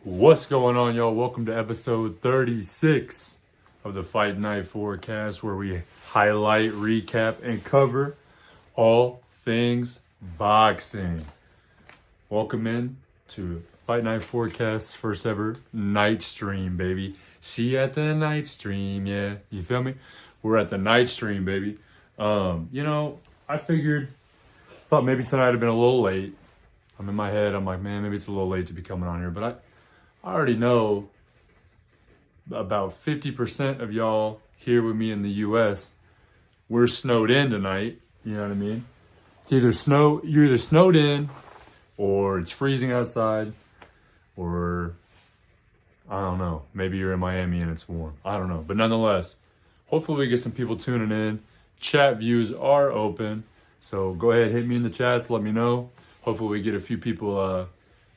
What's going on, y'all? Welcome to episode 36 of the Fight Night Forecast, where we highlight, recap, and cover all things boxing. Welcome in to Fight Night Forecast's first ever night stream, baby. She at the night stream, yeah. You feel me? We're at the night stream, baby. I thought maybe tonight had been a little late. I'm in my head, I'm like, man, maybe it's a little late to be coming on here, but I already know about 50% of y'all here with me in the US, we're snowed in tonight. You know what I mean? You're either snowed in, or it's freezing outside, or I don't know, maybe you're in Miami and it's warm. I don't know. But nonetheless, hopefully we get some people tuning in. Chat views are open. So go ahead, hit me in the chats, let me know. Hopefully we get a few people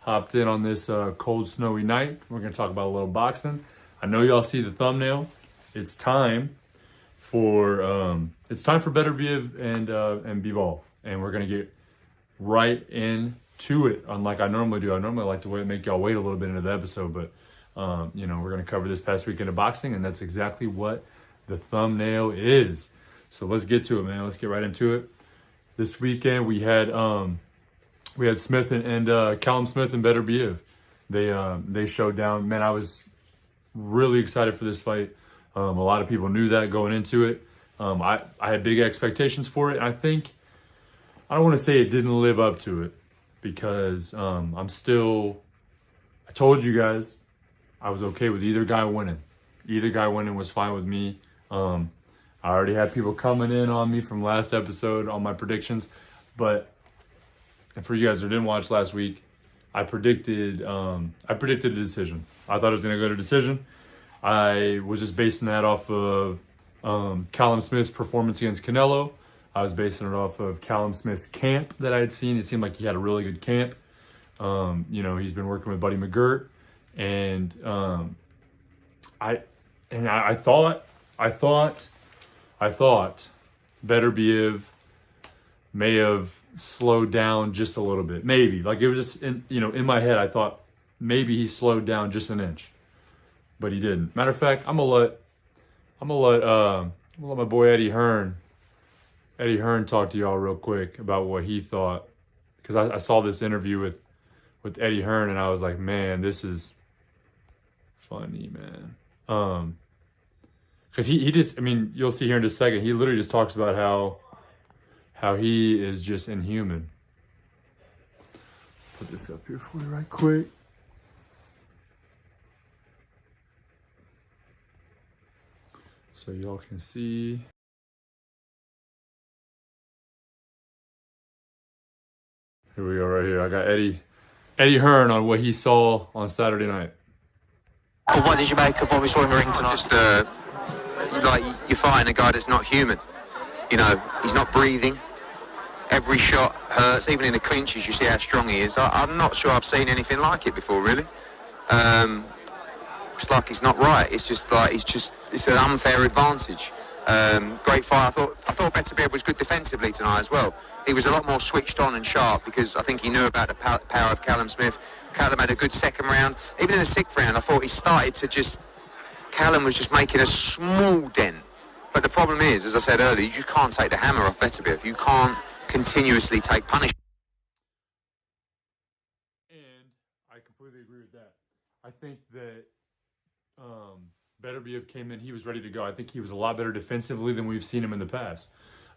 hopped in on this cold, snowy night. We're going to talk about a little boxing. I know y'all see the thumbnail. It's time for Beterbiev and Bivol, and we're going to get right into it. Unlike I normally do. I normally like to make y'all wait a little bit into the episode, but we're going to cover this past weekend of boxing, and that's exactly what the thumbnail is. So let's get to it, man. Let's get right into it. This weekend we had Smith and Callum Smith and Beterbiev. They showed down. Man, I was really excited for this fight. A lot of people knew that going into it. I had big expectations for it. I think, I don't want to say it didn't live up to it, because I told you guys I was okay with either guy winning. Either guy winning was fine with me. I already had people coming in on me from last episode on my predictions, and for you guys who didn't watch last week, I predicted a decision. I thought it was going to go to decision. I was just basing that off of Callum Smith's performance against Canelo. I was basing it off of Callum Smith's camp that I had seen. It seemed like he had a really good camp. He's been working with Buddy McGirt, and I thought Beterbiev may have slowed down just a little bit. Maybe. Like, it was just in my head, I thought maybe he slowed down just an inch. But he didn't. Matter of fact, I'm gonna let my boy Eddie Hearn talk to y'all real quick about what he thought. Because I saw this interview with Eddie Hearn, and I was like, man, this is funny, man. Because he just, you'll see here in just a second, he literally just talks about how he is just inhuman. Put this up here for you right quick. So y'all can see. Here we go right here. I got Eddie Hearn on what he saw on Saturday night. Well, what did you make of what we saw in the ring tonight? Just like you're fighting a guy that's not human. He's not breathing. Every shot hurts. Even in the clinches, you see how strong he is. I'm not sure I've seen anything like it before, really. It's like he's not right. It's just like it's an unfair advantage. Great fight. I thought Beterbiev was good defensively tonight as well. He was a lot more switched on and sharp, because I think he knew about the power of Callum Smith. Callum had a good second round. Even in the sixth round, I thought he started to Callum was just making a small dent. But the problem is, as I said earlier, you just can't take the hammer off Beterbiev. You can't continuously take punishment. And I completely agree with that. I think that Beterbiev came in, he was ready to go. I think he was a lot better defensively than we've seen him in the past.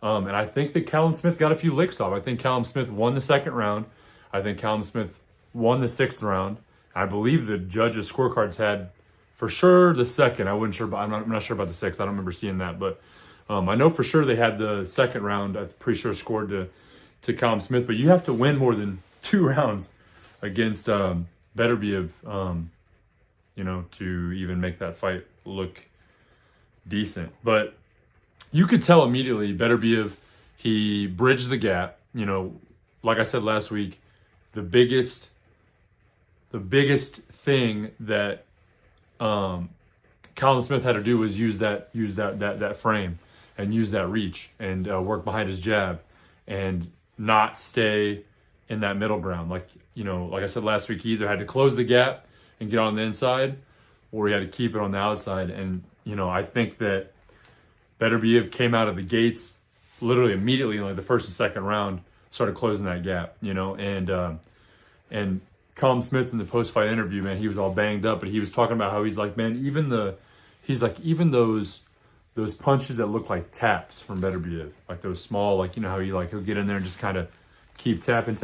And I think that Callum Smith got a few licks off. I think Callum Smith won the second round. I think Callum Smith won the sixth round. I believe the judges' scorecards had for sure the second. I'm not sure about the sixth. I don't remember seeing that, but I know for sure they had the second round. I'm pretty sure scored to Callum Smith. But you have to win more than 2 rounds against Beterbiev, to even make that fight look decent. But you could tell immediately Beterbiev, he bridged the gap. Like I said last week, the biggest thing that Callum Smith had to do was use that frame and use that reach and work behind his jab and not stay in that middle ground. Like I said last week, he either had to close the gap and get on the inside, or he had to keep it on the outside. And, I think that Beterbiev came out of the gates literally immediately in like the first and second round, started closing that gap, and Callum Smith in the post-fight interview, man, he was all banged up, but he was talking about how he's like, man, even those punches that look like taps from Beterbiev, like those small, like, how he'll get in there and just kind of keep tapping.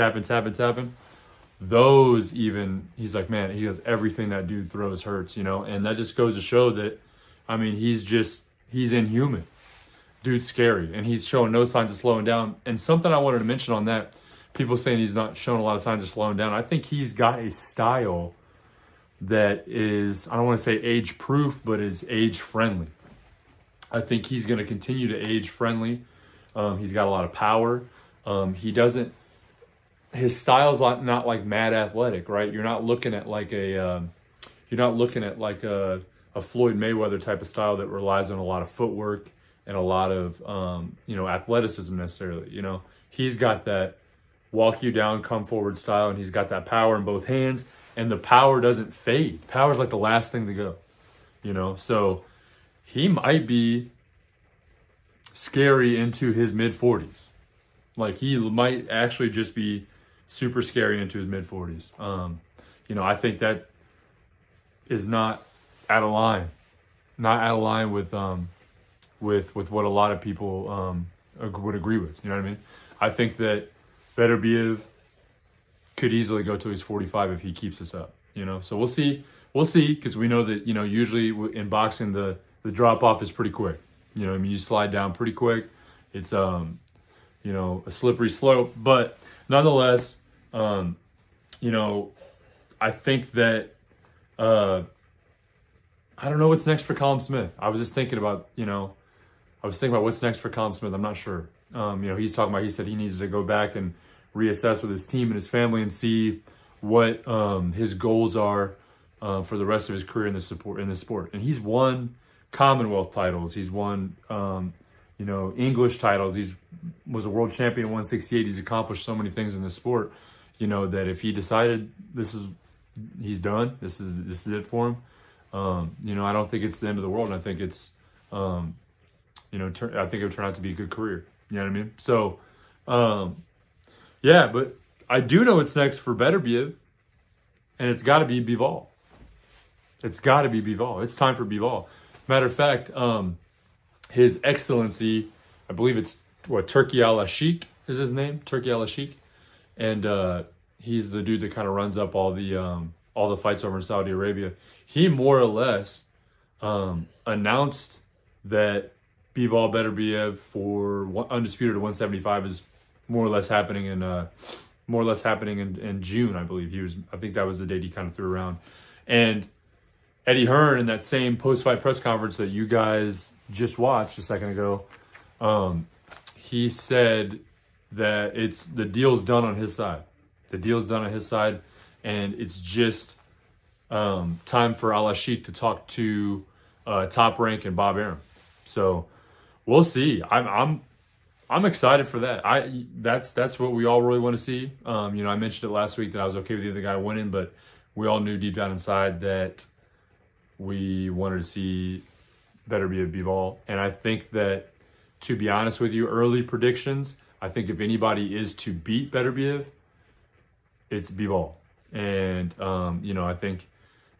Those even, he's like, man, he does everything that dude throws hurts, and that just goes to show that, I mean, he's inhuman. Dude's scary, and he's showing no signs of slowing down. And something I wanted to mention on that, people saying he's not showing a lot of signs of slowing down. I think he's got a style that is, I don't want to say age-proof, but is age-friendly. I think he's going to continue to age-friendly. He's got a lot of power. His style's not like mad athletic, right? You're not looking at like a Floyd Mayweather type of style that relies on a lot of footwork and a lot of athleticism necessarily. He's got that walk you down, come forward style, and he's got that power in both hands, and the power doesn't fade. Power's like the last thing to go. So he might be scary into his mid-40s. Like, he might actually just be super scary into his mid-40s. I think that is not out of line. Not out of line with what a lot of people would agree with. You know what I mean? I think that Beterbiev could easily go till he's 45 if he keeps this up. So we'll see. We'll see, because we know that usually in boxing the drop off is pretty quick. You slide down pretty quick. It's a slippery slope, but nonetheless, I think that I don't know what's next for Callum Smith. I was just thinking about what's next for Callum Smith. I'm not sure. He said he needs to go back and reassess with his team and his family and see what his goals are for the rest of his career in the sport. And he's won Commonwealth titles. He's won English titles. Was a world champion at 168. He's accomplished so many things in the sport, that if he decided he's done, this is it for him. I don't think it's the end of the world. And I think it's, I think it would turn out to be a good career. You know what I mean? So, yeah, but I do know what's next for Beterbiev, and it's got to be Bivol. It's got to be Bivol. It's time for Bivol. Matter of fact, His Excellency, I believe it's Turki Al-Ashik is his name, Turki Al-Ashik, and he's the dude that kind of runs up all the fights over in Saudi Arabia. He more or less announced that Bivol Beterbiev for undisputed at 175 is more or less happening in June, I believe. I think that was the date he kind of threw around. And Eddie Hearn, in that same post-fight press conference that you guys just watched a second ago, he said that the deal's done on his side. The deal's done on his side, and it's just time for Al-Ashik to talk to Top Rank and Bob Arum. So we'll see. I'm excited for that. That's what we all really want to see. I mentioned it last week that I was okay with the other guy winning, but we all knew deep down inside that we wanted to see Beterbiev Bivol. And I think that, to be honest with you, early predictions, I think if anybody is to beat Beterbiev, it's Bivol. And, I think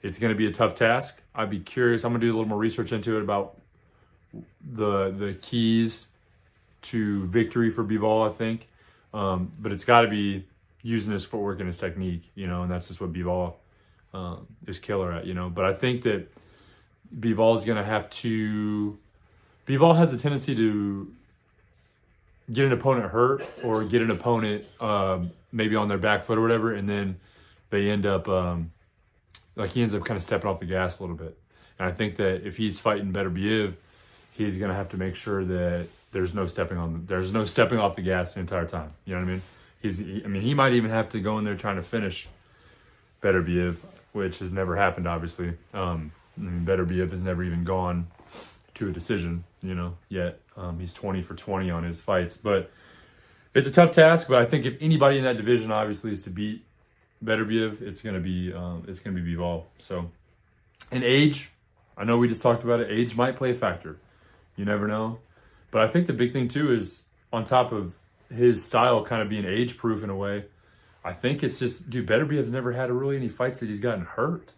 it's going to be a tough task. I'd be curious. I'm going to do a little more research into it about the keys to victory for Bivol, I think. But it's got to be using his footwork and his technique, and that's just what Bivol is killer at, But I think that Bivol has a tendency to get an opponent hurt or get an opponent maybe on their back foot or whatever, and then they end up he ends up kind of stepping off the gas a little bit. And I think that if he's fighting Beterbiev, he's going to have to make sure that there's no stepping off the gas the entire time. You know what I mean? He might even have to go in there trying to finish Beterbiev, which has never happened, obviously. Beterbiev has never even gone to a decision, yet. He's 20 for 20 on his fights. But it's a tough task, but I think if anybody in that division, obviously, is to beat Beterbiev, it's gonna be Bivol. So, and age, I know we just talked about it. Age might play a factor. You never know. But I think the big thing too is on top of his style kind of being age proof in a way. I think it's just, dude, Beterbiev's never had really any fights that he's gotten hurt.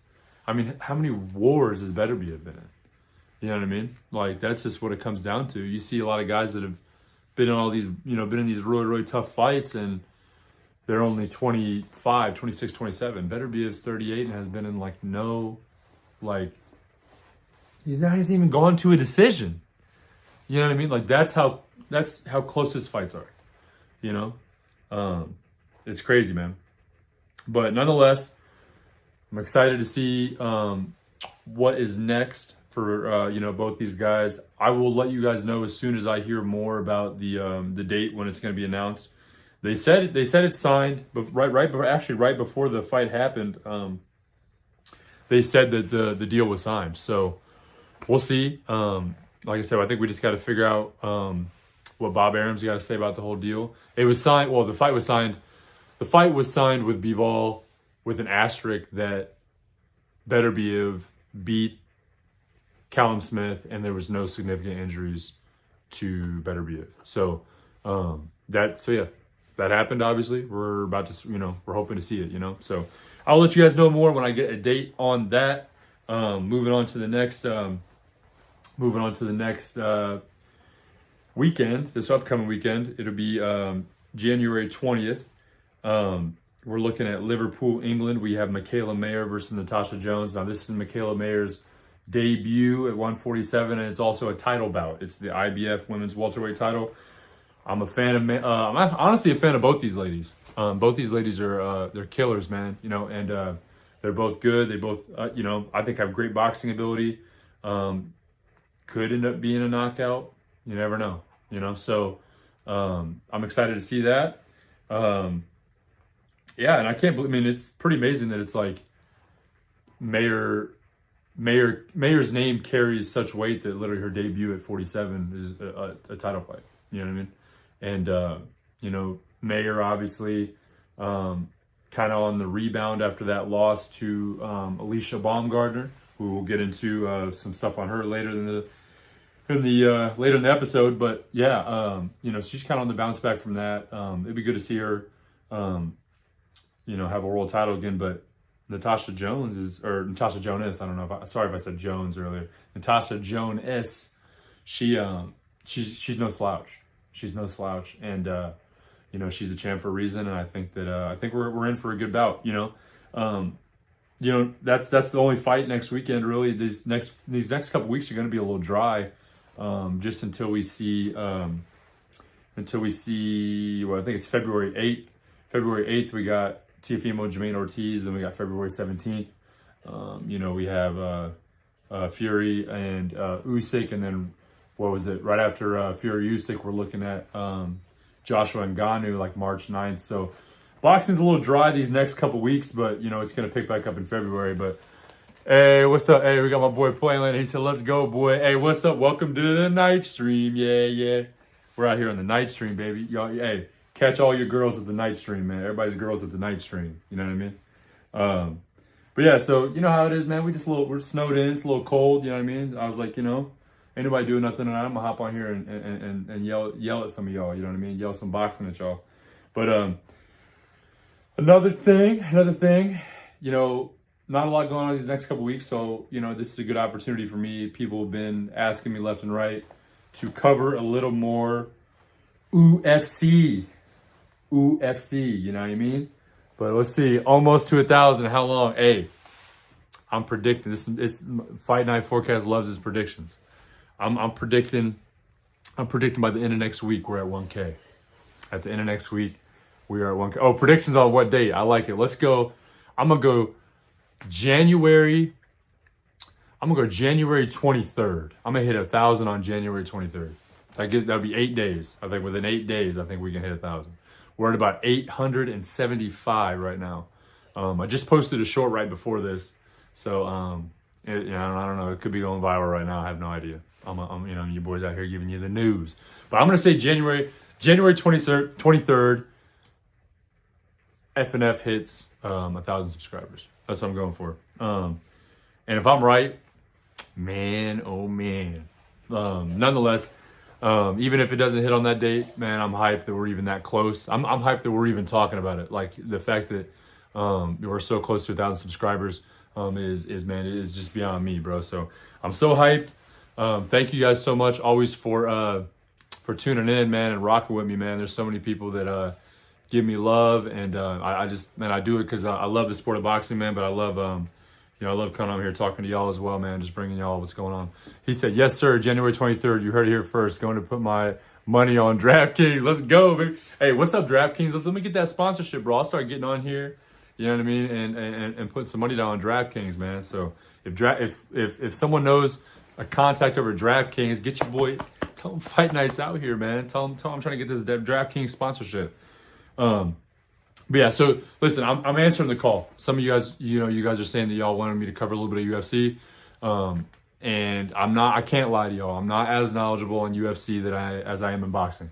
I mean, how many wars has Beterbiev been in? You know what I mean? Like, that's just what it comes down to. You see a lot of guys that have been in all these, been in these really, really tough fights, and they're only 25, 26, 27. Beterbiev's 38 and has been in, he hasn't even gone to a decision. You know what I mean? Like, that's how close his fights are. It's crazy, man. But nonetheless, I'm excited to see what is next for both these guys. I will let you guys know as soon as I hear more about the date when it's going to be announced. They said it's signed, but right before the fight happened, they said that the deal was signed. So we'll see. Like I said, I think we just got to figure out what Bob Arum's got to say about the whole deal. It was signed. Well, the fight was signed. The fight was signed with Bivol with an asterisk that Beterbiev beat Callum Smith and there was no significant injuries to Beterbiev. So that happened. Obviously, we're about to, we're hoping to see it. So I'll let you guys know more when I get a date on that. Moving on to the next weekend, this upcoming weekend, it'll be January 20th. We're looking at Liverpool, England. We have Michaela Mayer versus Natasha Jones. Now, this is Michaela Mayer's debut at 147, and it's also a title bout. It's the IBF Women's Welterweight title. I'm a fan of. I'm honestly a fan of both these ladies. Both these ladies are they're killers, man. And they're both good. They both, I think have great boxing ability. Could end up being a knockout. You never know. So I'm excited to see that. Yeah, and I can't believe. I mean, it's pretty amazing that it's like Mayer's name carries such weight that literally her debut at 47 is a title fight. You know what I mean? And Mayer obviously kind of on the rebound after that loss to Alicia Baumgardner, who we'll get into some stuff on her later in the episode. But yeah, she's kind of on the bounce back from that. It'd be good to see her have a world title again. But Natasha Jonas, I don't know sorry if I said Jones earlier. Natasha Jonas, she's no slouch. She's no slouch, and she's a champ for a reason. And I think that we're in for a good bout. That's the only fight next weekend. Really, these next couple weeks are going to be a little dry, just until we see. Well, I think it's February 8th. February 8th, we got Teofimo Jermaine Ortiz, and we got February 17th. We have Fury and Usyk, and then what was it? Right after Fury Usyk, we're looking at Joshua Ngannou, like March 9th. So boxing's a little dry these next couple weeks, but it's gonna pick back up in February. But hey, what's up? Hey, we got my boy Playland. He said, "Let's go, boy." Hey, what's up? Welcome to the night stream. Yeah. We're out here on the night stream, baby. Y'all, hey, catch all your girls at the night stream, man. Everybody's girls at the night stream. You know what I mean? But yeah, so you know how it is, man. We're snowed in. It's a little cold. You know what I mean? I was like, ain't nobody doing nothing tonight. I'm gonna hop on here and yell at some of y'all. You know what I mean? Yell some boxing at y'all. But another thing. Not a lot going on these next couple weeks. So this is a good opportunity for me. People have been asking me left and right to cover a little more UFC. You know what I mean? But let's see, almost to 1,000. How long? Hey, I'm predicting this. Fight Night Forecast loves his predictions. I'm predicting by the end of next week we're at 1K. At the end of next week we are at 1K. Oh, predictions on what date? I like it. Let's go. I'm gonna go January 23rd. I'm gonna hit 1,000 on January 23rd. That'll be 8 days. I think within 8 days, I think we can hit 1,000. We're at about 875 right now. I just posted a short right before this, so I don't know. It could be going viral right now. I have no idea. I'm you boys out here giving you the news. But I'm gonna say January 23rd FNF hits 1,000 subscribers. That's what I'm going for. And if I'm right, man, oh man. Nonetheless, even if it doesn't hit on that date, man, I'm hyped that we're even that close. I'm hyped that we're even talking about it. Like the fact that we're so close to 1,000 subscribers is just beyond me, bro. So I'm so hyped. Thank you guys so much always for tuning in, man, and rocking with me, man. There's so many people that give me love, and I do it because I love the sport of boxing, man. But I love I love coming on here talking to y'all as well, man. Just bringing y'all what's going on. He said, yes, sir, January 23rd. You heard it here first. Going to put my money on DraftKings. Let's go, baby. Hey, what's up, DraftKings? Let me get that sponsorship, bro. I'll start getting on here, you know what I mean, and put some money down on DraftKings, man. So if someone knows a contact over DraftKings, get your boy, tell him Fight Night's out here, man. Tell him I'm trying to get this DraftKings sponsorship. But yeah, so listen, I'm answering the call. Some of you guys, you guys are saying that y'all wanted me to cover a little bit of UFC. And I can't lie to y'all. I'm not as knowledgeable in UFC as I am in boxing.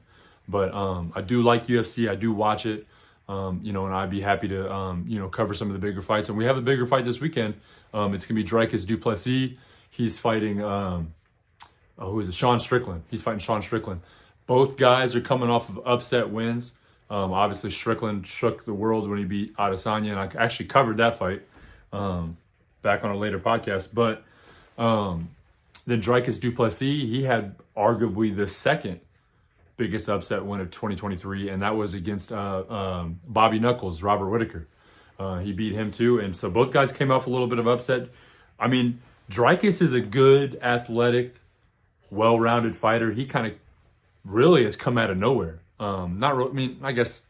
But I do like UFC. I do watch it. And I'd be happy to cover some of the bigger fights. And we have a bigger fight this weekend. It's gonna be Dricus Du Plessis. He's fighting who is it? Sean Strickland. He's fighting Sean Strickland. Both guys are coming off of upset wins. Obviously, Strickland shook the world when he beat Adesanya, and I actually covered that fight back on a later podcast. But then Dricus Du Plessis, he had arguably the second biggest upset win of 2023, and that was against Bobby Knuckles, Robert Whittaker. He beat him too, and so both guys came off a little bit of upset. I mean, Dricus is a good, athletic, well-rounded fighter. He kind of really has come out of nowhere. I guess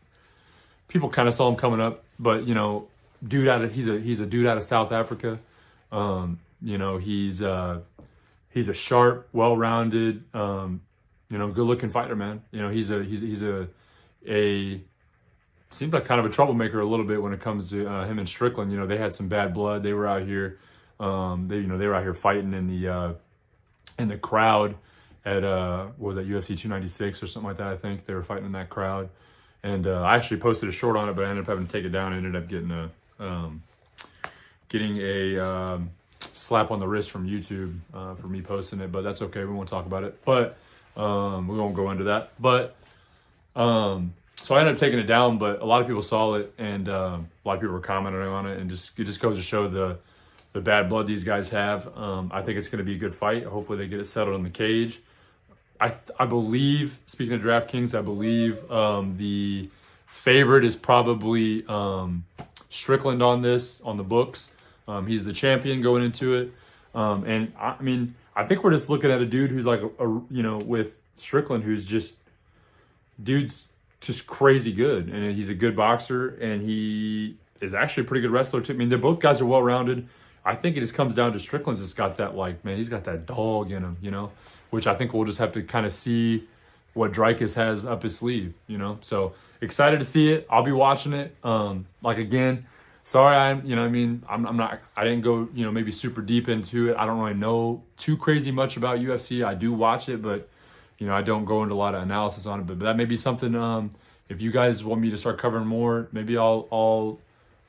people kind of saw him coming up, but he's a dude out of South Africa. He's a sharp, well-rounded, good-looking fighter, man. He's seems like kind of a troublemaker a little bit when it comes to him and Strickland. They had some bad blood. They were out here, they were out here fighting in the crowd at what was that, UFC 296 or something like that. I think they were fighting in that crowd, and I actually posted a short on it, but I ended up having to take it down. I ended up getting a slap on the wrist from YouTube for me posting it, but that's okay. We won't talk about it, but we won't go into that. But so I ended up taking it down, but a lot of people saw it, and a lot of people were commenting on it, and it just goes to show the bad blood these guys have. I think it's going to be a good fight. Hopefully they get it settled in the cage. I believe, speaking of DraftKings, I believe the favorite is probably Strickland on the books. He's the champion going into it. And I mean, I think we're just looking at a dude who's like, with Strickland, dude's just crazy good. And he's a good boxer, and he is actually a pretty good wrestler too. I mean, both guys are well-rounded. I think it just comes down to Strickland's just got that, he's got that dog in him, which I think we'll just have to kind of see what Dricus has up his sleeve, So excited to see it. I'll be watching it. Again, sorry, I didn't go, maybe super deep into it. I don't really know too crazy much about UFC. I do watch it, but, I don't go into a lot of analysis on it. But that may be something, if you guys want me to start covering more, maybe I'll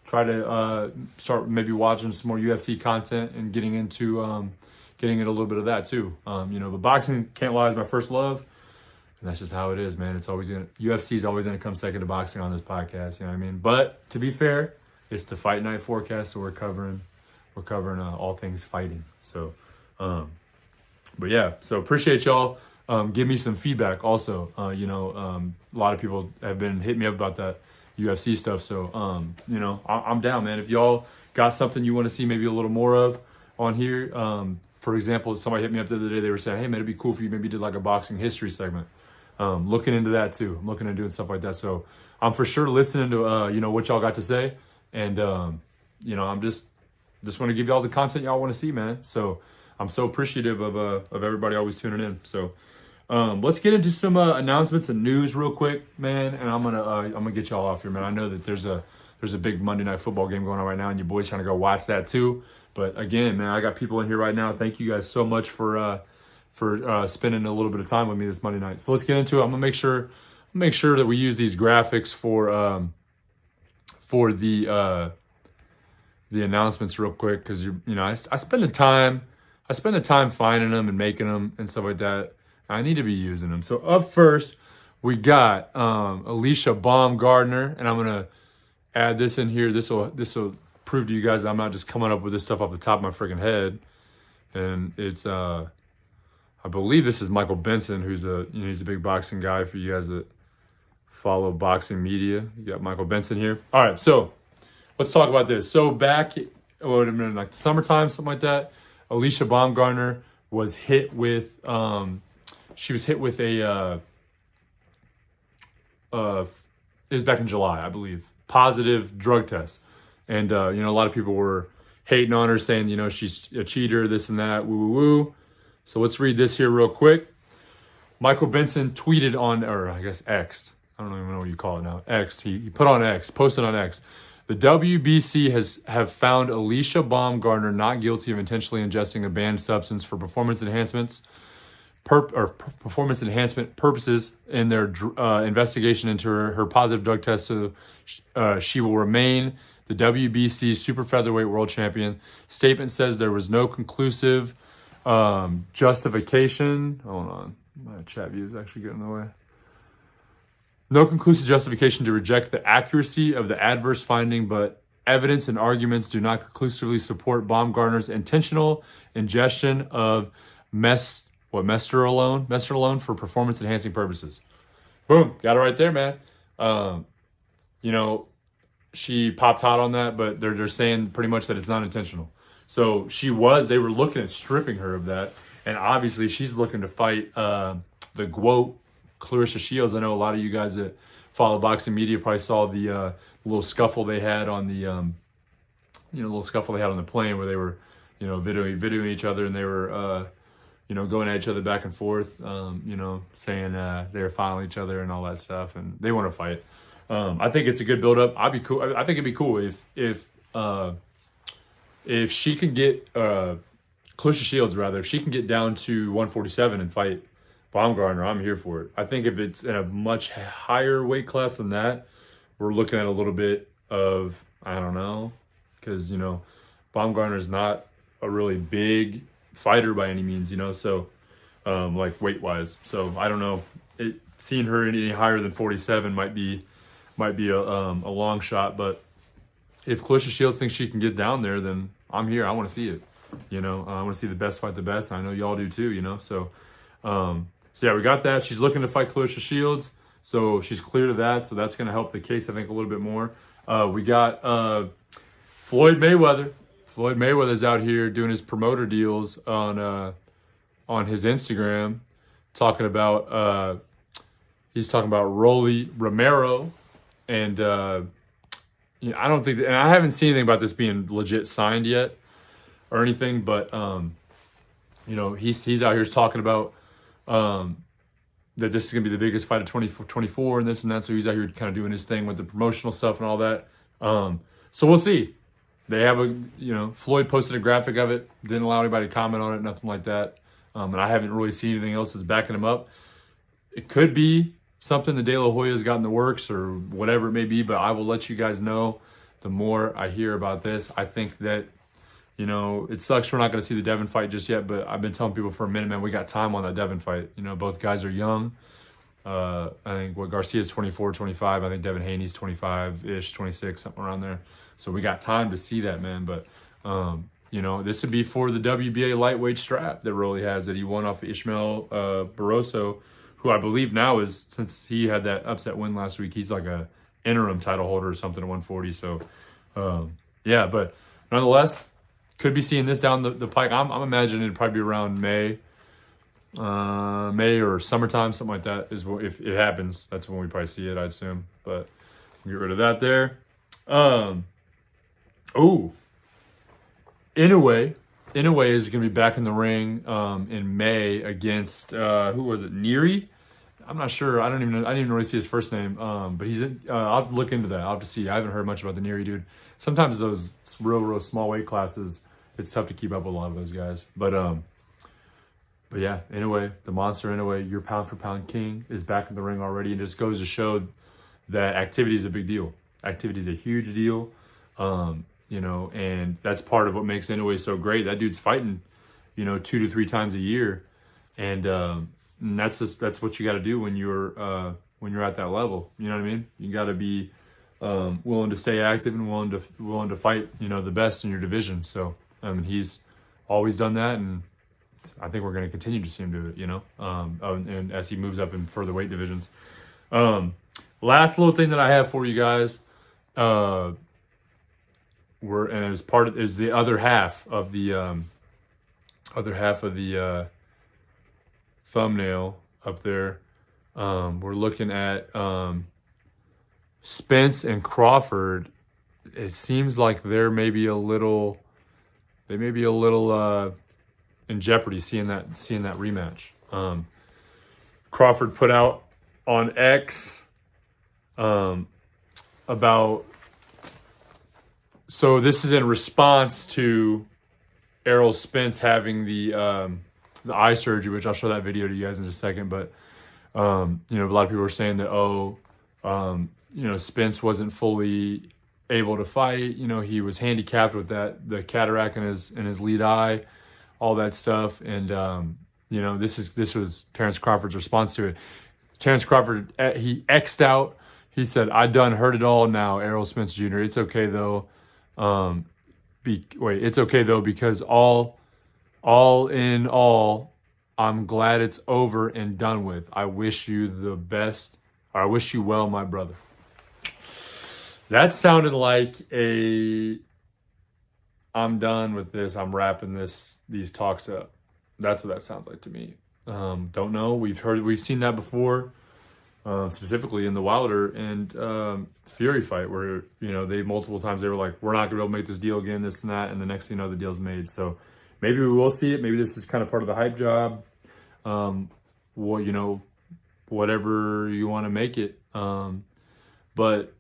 try to start maybe watching some more UFC content and getting into getting in a little bit of that too. But boxing, can't lie, is my first love. And that's just how it is, man. UFC is always gonna come second to boxing on this podcast, you know what I mean? But to be fair, it's the Fight Night forecast, so we're covering all things fighting. So but yeah, so appreciate y'all. Give me some feedback also. A lot of people have been hitting me up about that UFC stuff. So, I'm down, man. If y'all got something you want to see maybe a little more of on here, for example, somebody hit me up the other day. They were saying, hey, man, it'd be cool if you maybe did like a boxing history segment. Looking into that too. I'm looking at doing stuff like that. So I'm for sure listening to, what y'all got to say. And, I'm just want to give y'all the content y'all want to see, man. So I'm so appreciative of everybody always tuning in. So, let's get into some announcements and news real quick, man. And I'm gonna get y'all off here, man. I know that there's a big Monday Night Football game going on right now, and your boy's trying to go watch that too. But again, man, I got people in here right now. Thank you guys so much for spending a little bit of time with me this Monday night. So let's get into it. I'm gonna make sure that we use these graphics for for the announcements real quick, because I spend the time finding them and making them and stuff like that. I need to be using them. So up first, we got Alicia Baumgardner, and I'm gonna add this in here. This will prove to you guys that I'm not just coming up with this stuff off the top of my freaking head. And it's I believe this is Michael Benson, who's he's a big boxing guy for you guys that follow boxing media. You got Michael Benson here. All right, so let's talk about this. So back, it would have been like the summertime, something like that. Alicia Baumgardner was hit with she was hit with a it was back in July, I believe, positive drug test. And a lot of people were hating on her, saying, she's a cheater, this and that, woo woo woo. So let's read this here real quick. Michael Benson tweeted on, or I guess X'd. I don't even know what you call it now. X'd. He put on X, posted on X. The WBC have found Alicia Baumgardner not guilty of intentionally ingesting a banned substance for performance enhancement purposes in their investigation into her positive drug test. So she will remain the WBC super featherweight world champion. Statement says there was no conclusive justification. Hold on, my chat view is actually getting in the way. No conclusive justification to reject the accuracy of the adverse finding, but evidence and arguments do not conclusively support Baumgardner's intentional ingestion of mestrolone for performance-enhancing purposes. Boom, got it right there, man. She popped hot on that, but they're saying pretty much that it's not intentional. So they were looking at stripping her of that, and obviously she's looking to fight the GWOAT, Clarissa Shields. I know a lot of you guys that follow boxing media probably saw the little scuffle they had on the plane where they were, videoing each other, and they were, going at each other back and forth, saying they were filing each other and all that stuff, and they want to fight. I think it's a good build up. I think it'd be cool if she can get Clarissa Shields, if she can get down to 147 and fight Baumgardner. I'm here for it. I think if it's in a much higher weight class than that, we're looking at a little bit of, I don't know, because Baumgardner is not a really big fighter by any means, so like weight wise. So I don't know. Seeing her any higher than 47 might be a long shot, but if Clarissa Shields thinks she can get down there, then I'm here. I want to see it. I want to see the best fight the best. I know y'all do too. So yeah, we got that. She's looking to fight Clarissa Shields, so she's clear to that. So that's going to help the case, I think, a little bit more. We got Floyd Mayweather. Floyd Mayweather's out here doing his promoter deals on his Instagram, talking about Rolly Romero, and I don't think, and I haven't seen anything about this being legit signed yet or anything, but he's out here talking about that this is gonna be the biggest fight of 2024 and this and that. So he's out here kind of doing his thing with the promotional stuff and all that. So we'll see. They have Floyd posted a graphic of it, didn't allow anybody to comment on it, nothing like that. And I haven't really seen anything else that's backing him up. It could be something that De La Hoya's got in the works or whatever it may be, but I will let you guys know the more I hear about this. I think that, it sucks we're not going to see the Devin fight just yet, but I've been telling people for a minute, man, we got time on that Devin fight. Both guys are young. I think Garcia's 24, 25. I think Devin Haney's 25-ish, 26, something around there. So we got time to see that, man. But, this would be for the WBA lightweight strap that Rolly has, that he won off of Ishmael Barroso, who I believe now is, since he had that upset win last week, he's like a interim title holder or something at 140. So, yeah, but nonetheless, could be seeing this down the pike. I'm imagining it'd probably be around May or summertime, something like that. If it happens, that's when we probably see it, I'd assume. But we'll get rid of that there. Inoue is going to be back in the ring in May against who was it? Neri? I'm not sure. I didn't even really see his first name. But he's in. I'll have to look into that. I'll have to see. I haven't heard much about the Neri dude. Sometimes those real small weight classes, it's tough to keep up with a lot of those guys. But yeah, Inoue, the monster Inoue, your pound for pound king, is back in the ring already, and just goes to show that activity is a big deal. activity is a huge deal. You know, and that's part of what makes Inoue so great. That dude's fighting, you know, 2 to 3 times a year, and that's what you got to do when you're at that level. You know what I mean? You got to be willing to stay active and willing to fight, you know, the best in your division. So he's always done that, and I think we're going to continue to see him do it. You know, and as he moves up in further weight divisions. Last little thing that I have for you guys. Is the other half of the thumbnail up there. We're looking at Spence and Crawford. It seems like they may be a little in jeopardy seeing that rematch. Crawford put out on X about. So this is in response to Errol Spence having the eye surgery, which I'll show that video to you guys in just a second. But you know, a lot of people are saying that you know, Spence wasn't fully able to fight. You know, he was handicapped with the cataract in his lead eye, all that stuff. And you know, this was Terrence Crawford's response to it. Terrence Crawford, he X'd out. He said, "I done heard it all now, Errol Spence Jr. It's okay though." It's okay though, because all in all, I'm glad it's over and done with. I wish you the best. Or I wish you well, my brother. That sounded like I'm done with this. I'm wrapping these talks up. That's what that sounds like to me. Don't know. We've seen that before. Specifically in the Wilder and Fury fight, where, you know, multiple times they were like, we're not gonna be able to make this deal again, this and that, and the next thing you know, the deal's made. So maybe we will see it. Maybe this is kind of part of the hype job. Well, you know, whatever you want to make it. But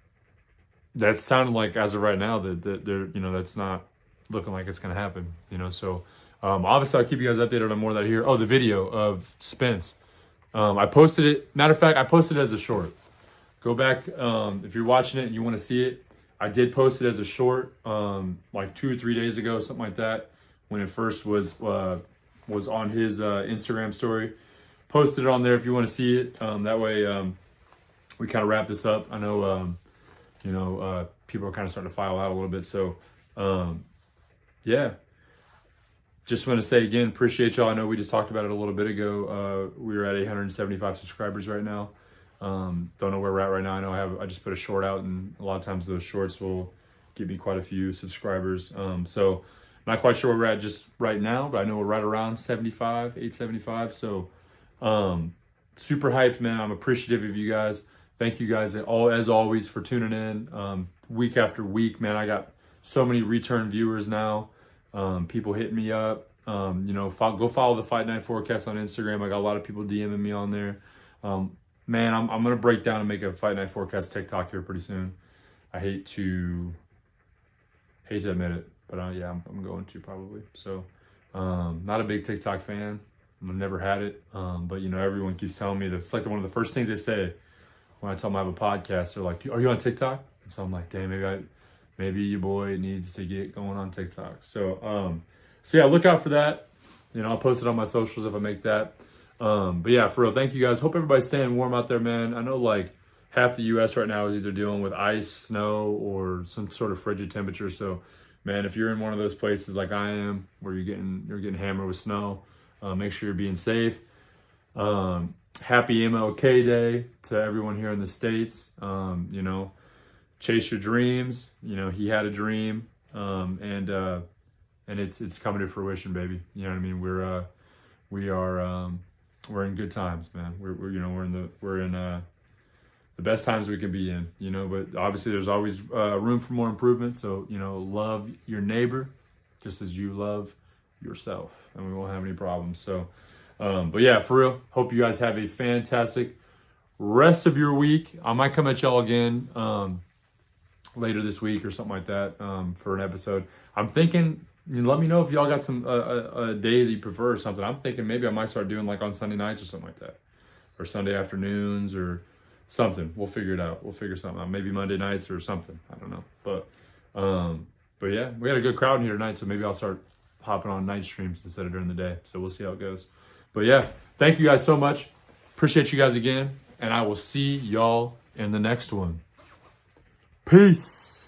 that sounded like, as of right now, that they're, you know, that's not looking like it's gonna happen. You know, so obviously I'll keep you guys updated on more of that here. Oh, the video of Spence. I posted it. Matter of fact, I posted it as a short. Go back if you're watching it and you want to see it. I did post it as a short like 2 or 3 days ago, something like that, when it first was on his Instagram story. Posted it on there if you want to see it. That way we kind of wrap this up. I know you know, people are kind of starting to file out a little bit. So yeah. Just want to say again, appreciate y'all. I know we just talked about it a little bit ago. We are at 875 subscribers right now. Don't know where we're at right now. I know I just put a short out, and a lot of times those shorts will give me quite a few subscribers. So not quite sure where we're at just right now, but I know we're right around 875. So super hyped, man. I'm appreciative of you guys. Thank you guys as always for tuning in week after week, man. I got so many return viewers now. People hitting me up, you know, go follow the Fight Night Forecast on Instagram. I got a lot of people DMing me on there. Man, I'm going to break down and make a Fight Night Forecast TikTok here pretty soon. I hate to admit it, but yeah, I'm going to probably. So, not a big TikTok fan. I've never had it. But you know, everyone keeps telling me that's like one of the first things they say when I tell them I have a podcast. They're like, "Are you on TikTok?" And so I'm like, "Damn, maybe your boy needs to get going on TikTok." So, so yeah, look out for that. You know, I'll post it on my socials if I make that. But yeah, for real, thank you guys. Hope everybody's staying warm out there, man. I know like half the U.S. right now is either dealing with ice, snow, or some sort of frigid temperature. So, man, if you're in one of those places like I am, where you're getting hammered with snow, make sure you're being safe. Happy MLK Day to everyone here in the States. You know, chase your dreams. You know, he had a dream, and it's coming to fruition, baby. You know what I mean? We're in good times, man. We're in the best times we can be in. You know, but obviously there's always room for more improvement. So, you know, love your neighbor just as you love yourself, and we won't have any problems. So, but yeah, for real. Hope you guys have a fantastic rest of your week. I might come at y'all again later this week or something like that for an episode. I'm thinking, you know, let me know if y'all got some a day that you prefer or something. I'm thinking maybe I might start doing like on Sunday nights or something like that, or Sunday afternoons, or something. We'll figure it out. We'll figure something out. Maybe Monday nights or something. I don't know. But yeah, we had a good crowd in here tonight, so maybe I'll start hopping on night streams instead of during the day. So we'll see how it goes. But yeah, thank you guys so much. Appreciate you guys again. And I will see y'all in the next one. Peace.